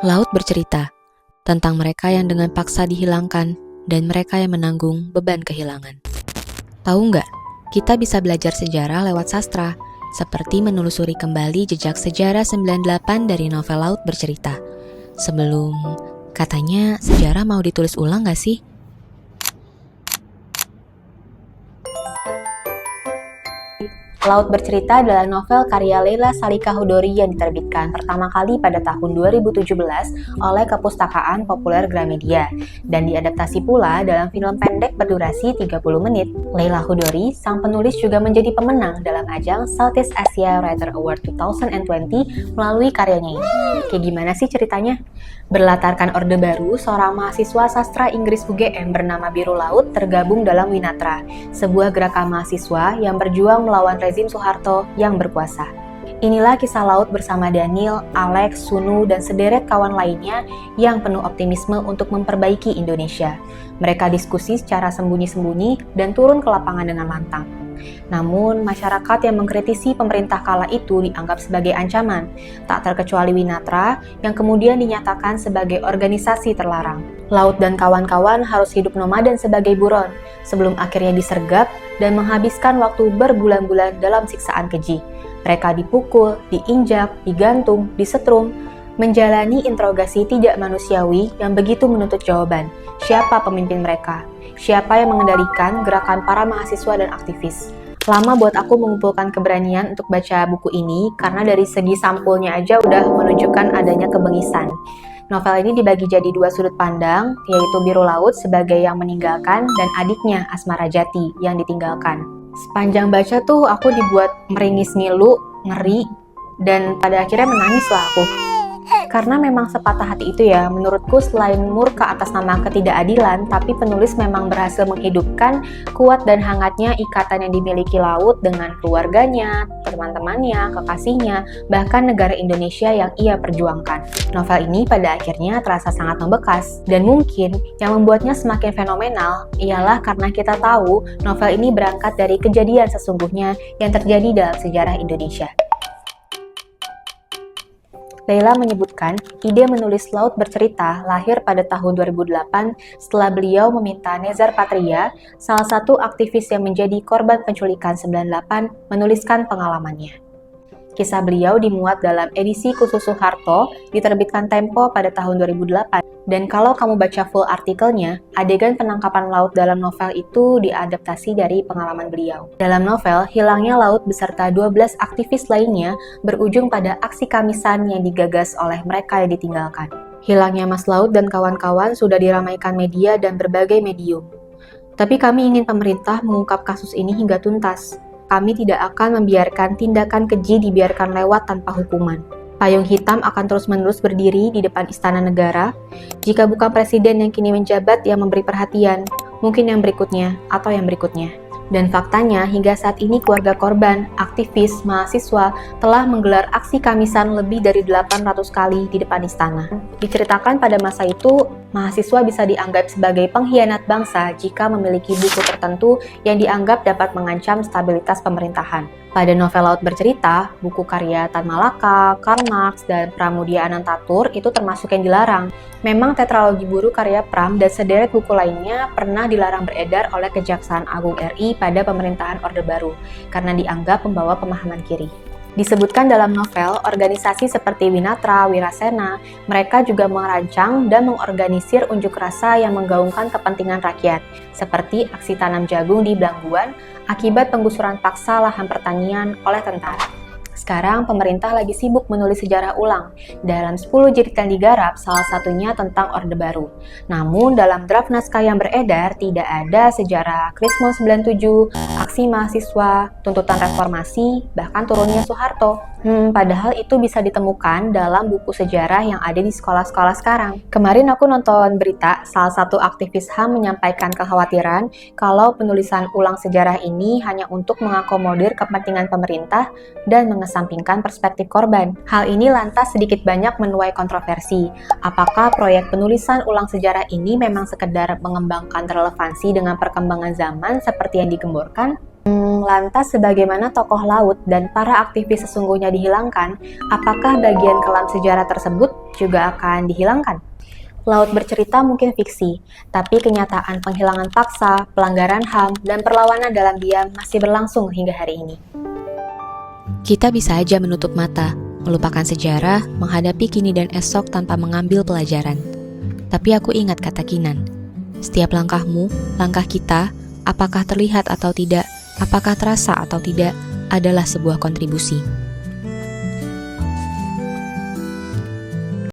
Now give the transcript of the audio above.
Laut bercerita tentang mereka yang dengan paksa dihilangkan dan mereka yang menanggung beban kehilangan. Tahu nggak, kita bisa belajar sejarah lewat sastra, seperti menelusuri kembali jejak sejarah 98 dari novel Laut Bercerita. Sebelum, katanya sejarah mau ditulis ulang nggak sih? Laut Bercerita adalah novel karya Leila Salika Hudori yang diterbitkan pertama kali pada tahun 2017 oleh Kepustakaan Populer Gramedia dan diadaptasi pula dalam film pendek berdurasi 30 menit. Leila Hudori, sang penulis, juga menjadi pemenang dalam ajang Southeast Asia Writer Award 2020 melalui karyanya ini. Kayak gimana sih ceritanya? Berlatarkan Orde Baru, seorang mahasiswa sastra Inggris UGM bernama Biru Laut tergabung dalam Winatra, sebuah gerakan mahasiswa yang berjuang melawan rezim Soeharto yang berkuasa. Inilah kisah Laut bersama Daniel, Alex, Sunu, dan sederet kawan lainnya yang penuh optimisme untuk memperbaiki Indonesia. Mereka diskusi secara sembunyi-sembunyi dan turun ke lapangan dengan lantang. Namun, masyarakat yang mengkritisi pemerintah kala itu dianggap sebagai ancaman, tak terkecuali Winatra yang kemudian dinyatakan sebagai organisasi terlarang. Laut dan kawan-kawan harus hidup nomaden sebagai buron, sebelum akhirnya disergap dan menghabiskan waktu berbulan-bulan dalam siksaan keji. Mereka dipukul, diinjak, digantung, disetrum, menjalani interogasi tidak manusiawi yang begitu menuntut jawaban. Siapa pemimpin mereka? Siapa yang mengendalikan gerakan para mahasiswa dan aktivis? Lama buat aku mengumpulkan keberanian untuk baca buku ini karena dari segi sampulnya aja udah menunjukkan adanya kebengisan. Novel ini dibagi jadi dua sudut pandang, yaitu Biru Laut sebagai yang meninggalkan dan adiknya Asmara Jati yang ditinggalkan. Sepanjang baca tuh aku dibuat meringis ngilu, ngeri, dan pada akhirnya menangis lah aku. Karena memang sepatah hati itu ya, menurutku selain murka atas nama ketidakadilan, tapi penulis memang berhasil menghidupkan kuat dan hangatnya ikatan yang dimiliki Laut dengan keluarganya, teman-temannya, kekasihnya, bahkan negara Indonesia yang ia perjuangkan. Novel ini pada akhirnya terasa sangat membekas, dan mungkin yang membuatnya semakin fenomenal ialah karena kita tahu novel ini berangkat dari kejadian sesungguhnya yang terjadi dalam sejarah Indonesia. Leila menyebutkan ide menulis Laut Bercerita lahir pada tahun 2008 setelah beliau meminta Nezar Patria, salah satu aktivis yang menjadi korban penculikan 98, menuliskan pengalamannya. Kisah beliau dimuat dalam edisi khusus Soeharto, diterbitkan Tempo pada tahun 2008. Dan kalau kamu baca full artikelnya, adegan penangkapan Laut dalam novel itu diadaptasi dari pengalaman beliau. Dalam novel, hilangnya Laut beserta 12 aktivis lainnya berujung pada aksi kamisan yang digagas oleh mereka yang ditinggalkan. Hilangnya Mas Laut dan kawan-kawan sudah diramaikan media dan berbagai medium. Tapi kami ingin pemerintah mengungkap kasus ini hingga tuntas. Kami tidak akan membiarkan tindakan keji dibiarkan lewat tanpa hukuman. Payung hitam akan terus-menerus berdiri di depan istana negara. Jika bukan presiden yang kini menjabat yang memberi perhatian, mungkin yang berikutnya atau yang berikutnya. Dan faktanya, hingga saat ini keluarga korban, aktivis, mahasiswa telah menggelar aksi kamisan lebih dari 800 kali di depan istana. Diceritakan pada masa itu, mahasiswa bisa dianggap sebagai pengkhianat bangsa jika memiliki buku tertentu yang dianggap dapat mengancam stabilitas pemerintahan. Pada novel Laut Bercerita, buku karya Tan Malaka, Karl Marx, dan Pramudia Anantatur itu termasuk yang dilarang. Memang tetralogi Buru karya Pram dan sederet buku lainnya pernah dilarang beredar oleh Kejaksaan Agung RI pada pemerintahan Orde Baru karena dianggap membawa pemahaman kiri. Disebutkan dalam novel, organisasi seperti Winatra, Wirasena, mereka juga merancang dan mengorganisir unjuk rasa yang menggaungkan kepentingan rakyat, seperti aksi tanam jagung di Blangguan akibat penggusuran paksa lahan pertanian oleh tentara. Sekarang pemerintah lagi sibuk menulis sejarah ulang. Dalam 10 jeritan digarap, salah satunya tentang Orde Baru. Namun dalam draft naskah yang beredar tidak ada sejarah Krismon 97, aksi mahasiswa, tuntutan reformasi, bahkan turunnya Soeharto. Padahal itu bisa ditemukan dalam buku sejarah yang ada di sekolah-sekolah sekarang. Kemarin aku nonton berita, salah satu aktivis HAM menyampaikan kekhawatiran kalau penulisan ulang sejarah ini hanya untuk mengakomodir kepentingan pemerintah dan mengesampingkan perspektif korban. Hal ini lantas sedikit banyak menuai kontroversi. Apakah proyek penulisan ulang sejarah ini memang sekedar mengembangkan relevansi dengan perkembangan zaman seperti yang digemborkan? Lantas sebagaimana tokoh laut dan para aktivis sesungguhnya dihilangkan, apakah bagian kelam sejarah tersebut juga akan dihilangkan? Laut bercerita mungkin fiksi, tapi kenyataan penghilangan paksa, pelanggaran HAM, dan perlawanan dalam diam masih berlangsung hingga hari ini. Kita bisa aja menutup mata, melupakan sejarah, menghadapi kini dan esok tanpa mengambil pelajaran. Tapi aku ingat kata Kinan, setiap langkahmu, langkah kita, apakah terlihat atau tidak, apakah terasa atau tidak, adalah sebuah kontribusi.